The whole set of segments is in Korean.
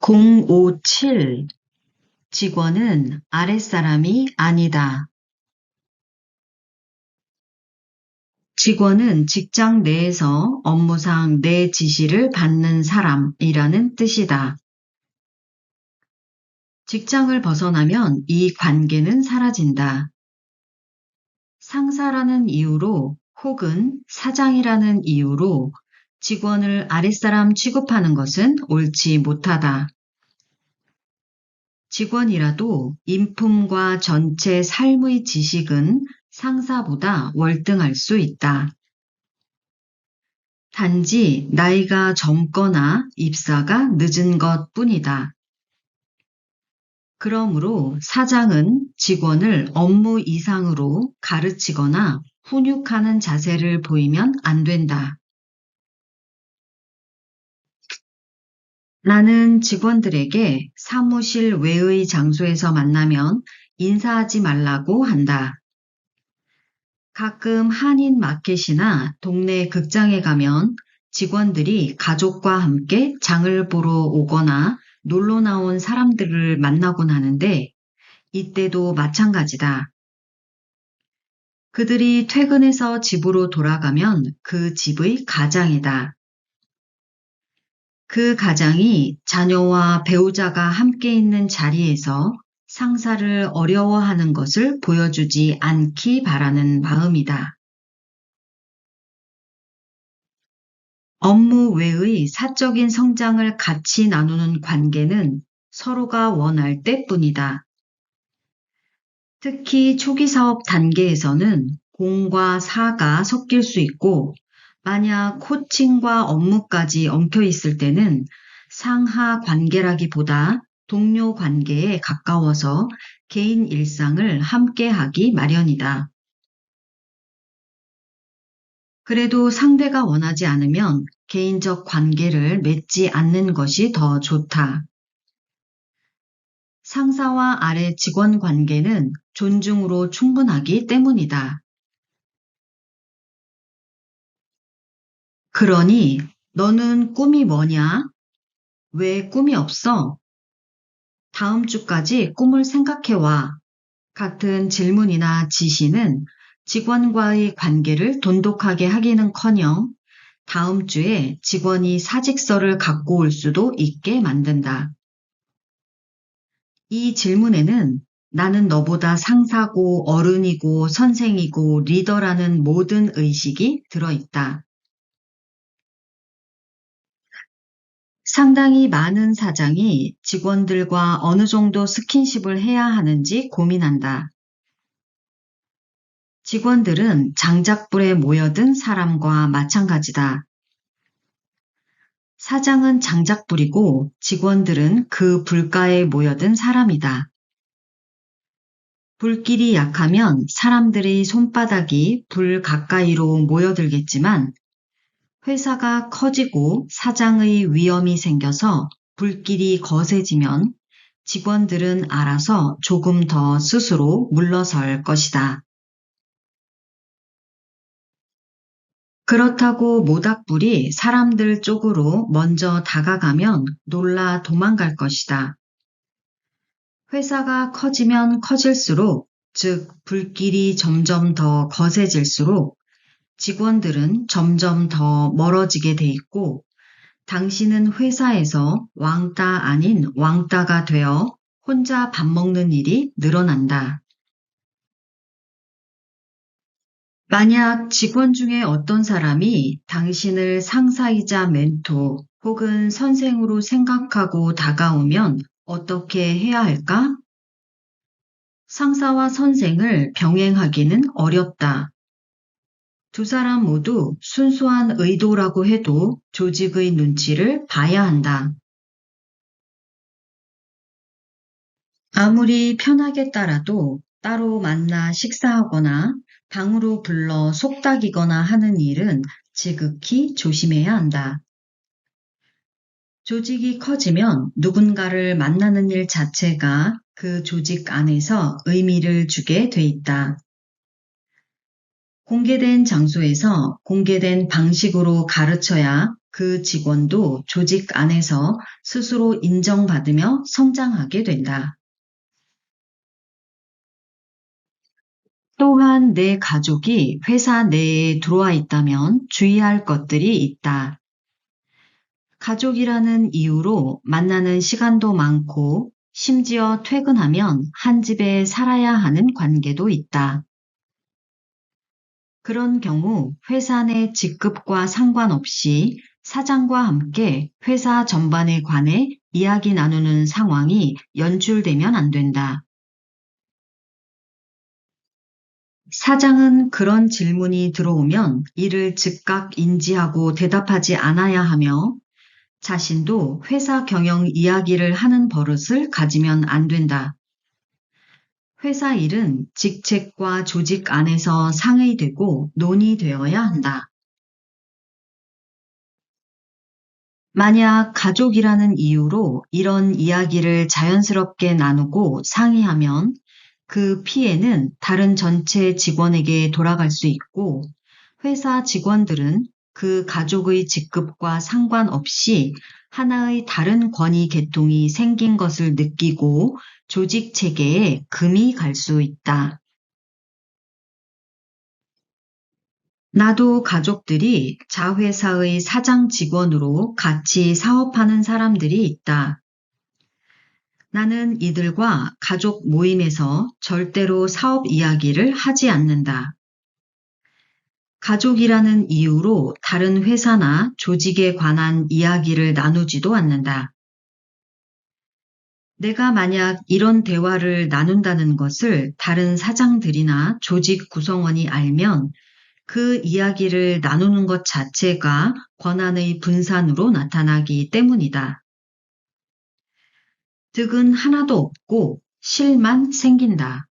057. 직원은 아랫사람이 아니다. 직원은 직장 내에서 업무상 내 지시를 받는 사람이라는 뜻이다. 직장을 벗어나면 이 관계는 사라진다. 상사라는 이유로 혹은 사장이라는 이유로 직원을 아랫사람 취급하는 것은 옳지 못하다. 직원이라도 인품과 전체 삶의 지식은 상사보다 월등할 수 있다. 단지 나이가 젊거나 입사가 늦은 것 뿐이다. 그러므로 사장은 직원을 업무 이상으로 가르치거나 훈육하는 자세를 보이면 안 된다. 나는 직원들에게 사무실 외의 장소에서 만나면 인사하지 말라고 한다. 가끔 한인 마켓이나 동네 극장에 가면 직원들이 가족과 함께 장을 보러 오거나 놀러 나온 사람들을 만나곤 하는데 이때도 마찬가지다. 그들이 퇴근해서 집으로 돌아가면 그 집의 가장이다. 그 가장이 자녀와 배우자가 함께 있는 자리에서 상사를 어려워하는 것을 보여주지 않기 바라는 마음이다. 업무 외의 사적인 성장을 같이 나누는 관계는 서로가 원할 때뿐이다. 특히 초기 사업 단계에서는 공과 사가 섞일 수 있고 만약 코칭과 업무까지 엉켜 있을 때는 상하 관계라기보다 동료 관계에 가까워서 개인 일상을 함께 하기 마련이다. 그래도 상대가 원하지 않으면 개인적 관계를 맺지 않는 것이 더 좋다. 상사와 아래 직원 관계는 존중으로 충분하기 때문이다. 그러니 너는 꿈이 뭐냐? 왜 꿈이 없어? 다음 주까지 꿈을 생각해와. 같은 질문이나 지시는 직원과의 관계를 돈독하게 하기는커녕 다음 주에 직원이 사직서를 갖고 올 수도 있게 만든다. 이 질문에는 나는 너보다 상사고 어른이고 선생이고 리더라는 모든 의식이 들어있다. 상당히 많은 사장이 직원들과 어느 정도 스킨십을 해야 하는지 고민한다. 직원들은 장작불에 모여든 사람과 마찬가지다. 사장은 장작불이고 직원들은 그 불가에 모여든 사람이다. 불길이 약하면 사람들의 손바닥이 불 가까이로 모여들겠지만 회사가 커지고 사장의 위험이 생겨서 불길이 거세지면 직원들은 알아서 조금 더 스스로 물러설 것이다. 그렇다고 모닥불이 사람들 쪽으로 먼저 다가가면 놀라 도망갈 것이다. 회사가 커지면 커질수록, 즉 불길이 점점 더 거세질수록 직원들은 점점 더 멀어지게 돼 있고 당신은 회사에서 왕따 아닌 왕따가 되어 혼자 밥 먹는 일이 늘어난다. 만약 직원 중에 어떤 사람이 당신을 상사이자 멘토 혹은 선생으로 생각하고 다가오면 어떻게 해야 할까? 상사와 선생을 병행하기는 어렵다. 두 사람 모두 순수한 의도라고 해도 조직의 눈치를 봐야 한다. 아무리 편하게 따라도 따로 만나 식사하거나 방으로 불러 속닥이거나 하는 일은 지극히 조심해야 한다. 조직이 커지면 누군가를 만나는 일 자체가 그 조직 안에서 의미를 주게 돼 있다. 공개된 장소에서 공개된 방식으로 가르쳐야 그 직원도 조직 안에서 스스로 인정받으며 성장하게 된다. 또한 내 가족이 회사 내에 들어와 있다면 주의할 것들이 있다. 가족이라는 이유로 만나는 시간도 많고 심지어 퇴근하면 한 집에 살아야 하는 관계도 있다. 그런 경우 회사 내 직급과 상관없이 사장과 함께 회사 전반에 관해 이야기 나누는 상황이 연출되면 안 된다. 사장은 그런 질문이 들어오면 이를 즉각 인지하고 대답하지 않아야 하며 자신도 회사 경영 이야기를 하는 버릇을 가지면 안 된다. 회사 일은 직책과 조직 안에서 상의되고 논의되어야 한다. 만약 가족이라는 이유로 이런 이야기를 자연스럽게 나누고 상의하면 그 피해는 다른 전체 직원에게 돌아갈 수 있고 회사 직원들은 그 가족의 직급과 상관없이 하나의 다른 권위 계통이 생긴 것을 느끼고 조직 체계에 금이 갈 수 있다. 나도 가족들이 자회사의 사장 직원으로 같이 사업하는 사람들이 있다. 나는 이들과 가족 모임에서 절대로 사업 이야기를 하지 않는다. 가족이라는 이유로 다른 회사나 조직에 관한 이야기를 나누지도 않는다. 내가 만약 이런 대화를 나눈다는 것을 다른 사장들이나 조직 구성원이 알면 그 이야기를 나누는 것 자체가 권한의 분산으로 나타나기 때문이다. 득은 하나도 없고 실만 생긴다.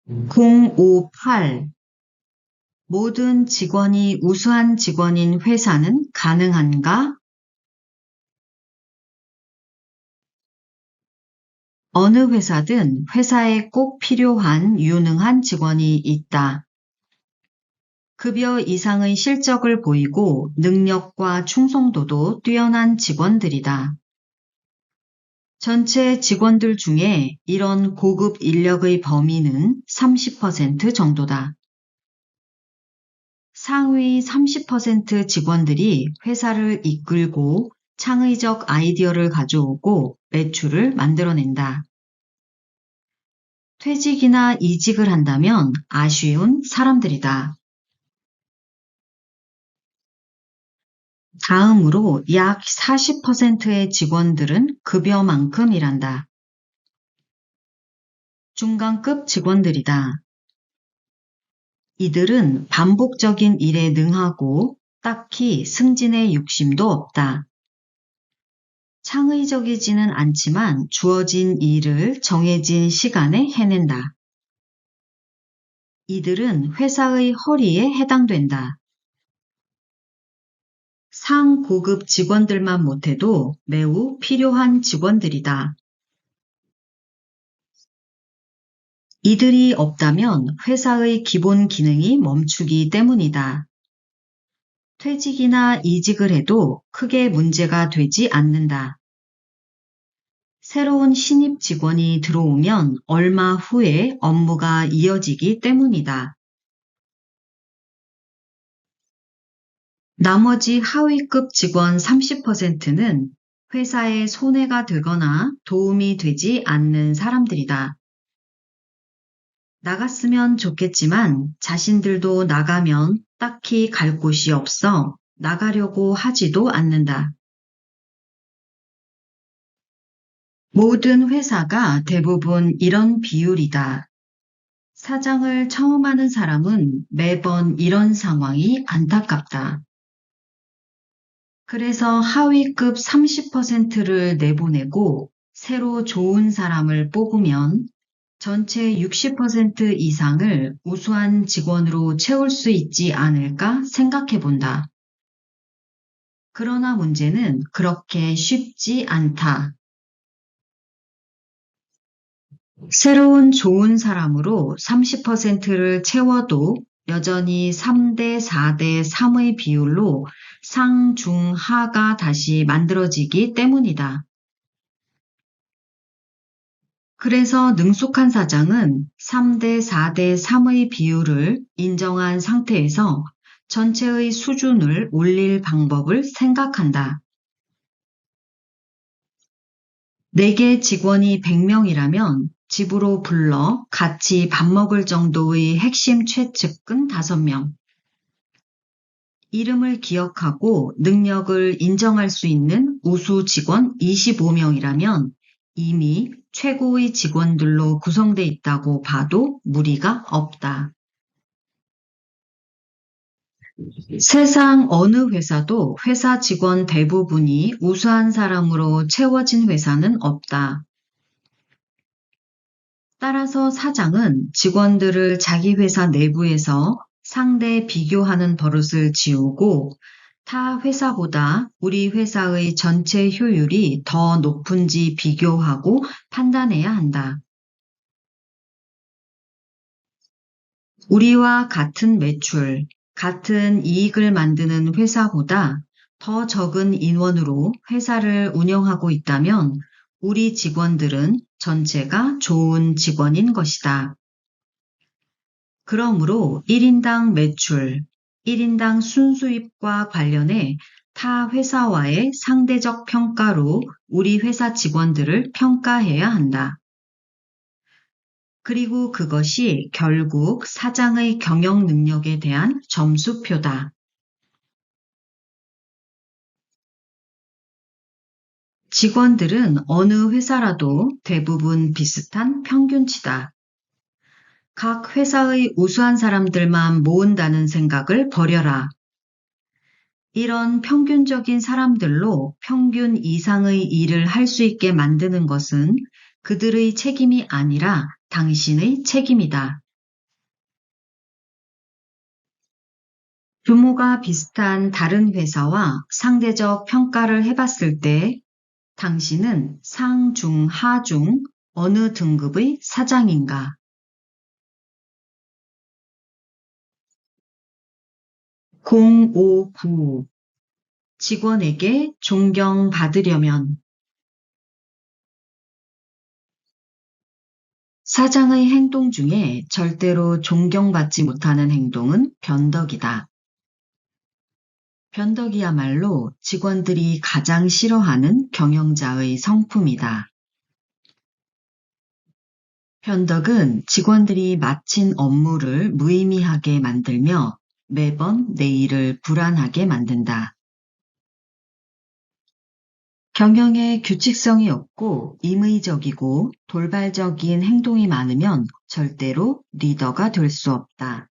058. 모든 직원이 우수한 직원인 회사는 가능한가? 어느 회사든 회사에 꼭 필요한 유능한 직원이 있다. 급여 이상의 실적을 보이고 능력과 충성도도 뛰어난 직원들이다. 전체 직원들 중에 이런 고급 인력의 범위는 30% 정도다. 상위 30% 직원들이 회사를 이끌고 창의적 아이디어를 가져오고 매출을 만들어낸다. 퇴직이나 이직을 한다면 아쉬운 사람들이다. 다음으로 약 40%의 직원들은 급여만큼 일한다. 중간급 직원들이다. 이들은 반복적인 일에 능하고 딱히 승진의 욕심도 없다. 창의적이지는 않지만 주어진 일을 정해진 시간에 해낸다. 이들은 회사의 허리에 해당된다. 상고급 직원들만 못해도 매우 필요한 직원들이다. 이들이 없다면 회사의 기본 기능이 멈추기 때문이다. 퇴직이나 이직을 해도 크게 문제가 되지 않는다. 새로운 신입 직원이 들어오면 얼마 후에 업무가 이어지기 때문이다. 나머지 하위급 직원 30%는 회사에 손해가 되거나 도움이 되지 않는 사람들이다. 나갔으면 좋겠지만 자신들도 나가면 딱히 갈 곳이 없어 나가려고 하지도 않는다. 모든 회사가 대부분 이런 비율이다. 사장을 처음 하는 사람은 매번 이런 상황이 안타깝다. 그래서 하위급 30%를 내보내고 새로 좋은 사람을 뽑으면 전체 60% 이상을 우수한 직원으로 채울 수 있지 않을까 생각해 본다. 그러나 문제는 그렇게 쉽지 않다. 새로운 좋은 사람으로 30%를 채워도 여전히 3대 4대 3의 비율로 상, 중, 하가 다시 만들어지기 때문이다. 그래서 능숙한 사장은 3대 4대 3의 비율을 인정한 상태에서 전체의 수준을 올릴 방법을 생각한다. 내게 직원이 100명이라면 집으로 불러 같이 밥 먹을 정도의 핵심 최측근 5명. 이름을 기억하고 능력을 인정할 수 있는 우수 직원 25명이라면 이미 최고의 직원들로 구성돼 있다고 봐도 무리가 없다. 세상 어느 회사도 회사 직원 대부분이 우수한 사람으로 채워진 회사는 없다. 따라서 사장은 직원들을 자기 회사 내부에서 상대 비교하는 버릇을 지우고 타 회사보다 우리 회사의 전체 효율이 더 높은지 비교하고 판단해야 한다. 우리와 같은 매출, 같은 이익을 만드는 회사보다 더 적은 인원으로 회사를 운영하고 있다면 우리 직원들은 전체가 좋은 직원인 것이다. 그러므로 1인당 매출, 1인당 순수입과 관련해 타 회사와의 상대적 평가로 우리 회사 직원들을 평가해야 한다. 그리고 그것이 결국 사장의 경영 능력에 대한 점수표다. 직원들은 어느 회사라도 대부분 비슷한 평균치다. 각 회사의 우수한 사람들만 모은다는 생각을 버려라. 이런 평균적인 사람들로 평균 이상의 일을 할 수 있게 만드는 것은 그들의 책임이 아니라 당신의 책임이다. 규모가 비슷한 다른 회사와 상대적 평가를 해봤을 때 당신은 상, 중, 하 중 어느 등급의 사장인가? 059. 직원에게 존경받으려면 사장의 행동 중에 절대로 존경받지 못하는 행동은 변덕이다. 변덕이야말로 직원들이 가장 싫어하는 경영자의 성품이다. 변덕은 직원들이 마친 업무를 무의미하게 만들며 매번 내일을 불안하게 만든다. 경영에 규칙성이 없고 임의적이고 돌발적인 행동이 많으면 절대로 리더가 될 수 없다.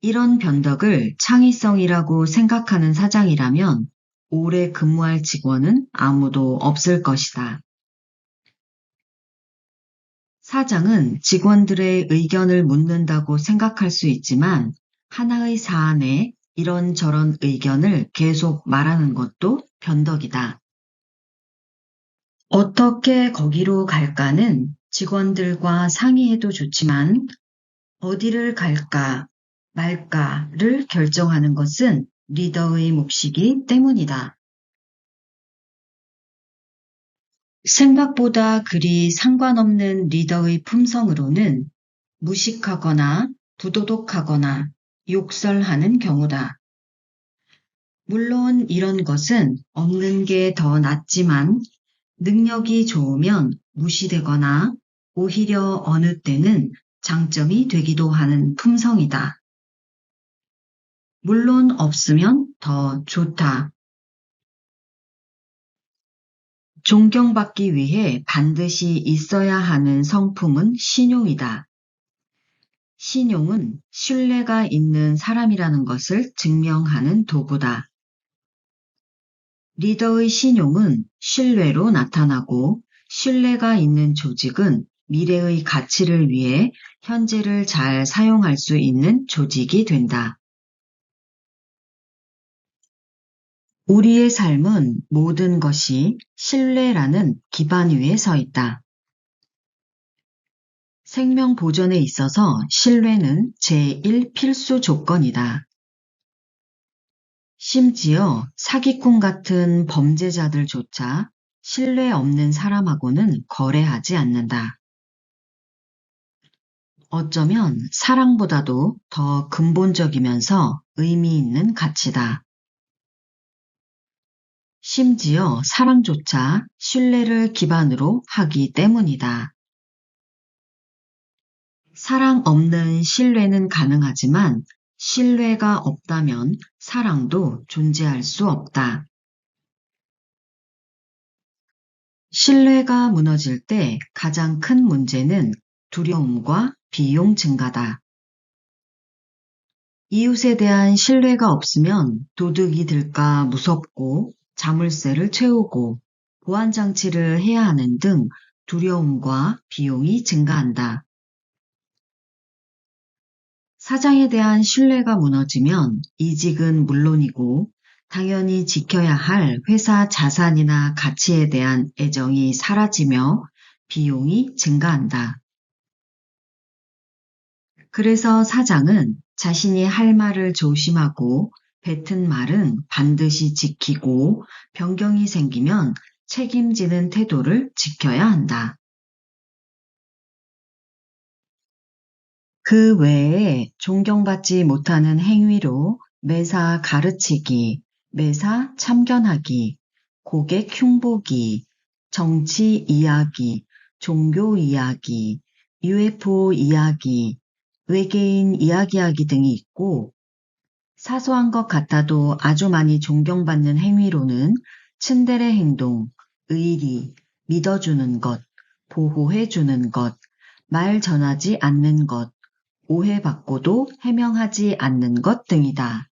이런 변덕을 창의성이라고 생각하는 사장이라면 오래 근무할 직원은 아무도 없을 것이다. 사장은 직원들의 의견을 묻는다고 생각할 수 있지만 하나의 사안에 이런저런 의견을 계속 말하는 것도 변덕이다. 어떻게 거기로 갈까는 직원들과 상의해도 좋지만 어디를 갈까 말까를 결정하는 것은 리더의 몫이기 때문이다. 생각보다 그리 상관없는 리더의 품성으로는 무식하거나 부도덕하거나 욕설하는 경우다. 물론 이런 것은 없는 게 더 낫지만 능력이 좋으면 무시되거나 오히려 어느 때는 장점이 되기도 하는 품성이다. 물론 없으면 더 좋다. 존경받기 위해 반드시 있어야 하는 성품은 신용이다. 신용은 신뢰가 있는 사람이라는 것을 증명하는 도구다. 리더의 신용은 신뢰로 나타나고 신뢰가 있는 조직은 미래의 가치를 위해 현재를 잘 사용할 수 있는 조직이 된다. 우리의 삶은 모든 것이 신뢰라는 기반 위에 서 있다. 생명 보존에 있어서 신뢰는 제1 필수 조건이다. 심지어 사기꾼 같은 범죄자들조차 신뢰 없는 사람하고는 거래하지 않는다. 어쩌면 사랑보다도 더 근본적이면서 의미 있는 가치다. 심지어 사랑조차 신뢰를 기반으로 하기 때문이다. 사랑 없는 신뢰는 가능하지만 신뢰가 없다면 사랑도 존재할 수 없다. 신뢰가 무너질 때 가장 큰 문제는 두려움과 비용 증가다. 이웃에 대한 신뢰가 없으면 도둑이 들까 무섭고 자물쇠를 채우고 보안장치를 해야 하는 등 두려움과 비용이 증가한다. 사장에 대한 신뢰가 무너지면 이직은 물론이고 당연히 지켜야 할 회사 자산이나 가치에 대한 애정이 사라지며 비용이 증가한다. 그래서 사장은 자신이 할 말을 조심하고 뱉은 말은 반드시 지키고 변경이 생기면 책임지는 태도를 지켜야 한다. 그 외에 존경받지 못하는 행위로 매사 가르치기, 매사 참견하기, 고객 흉보기, 정치 이야기, 종교 이야기, UFO 이야기, 외계인 이야기하기 등이 있고 사소한 것 같아도 아주 많이 존경받는 행위로는 츤데레 행동, 의리, 믿어주는 것, 보호해주는 것, 말 전하지 않는 것, 오해받고도 해명하지 않는 것 등이다.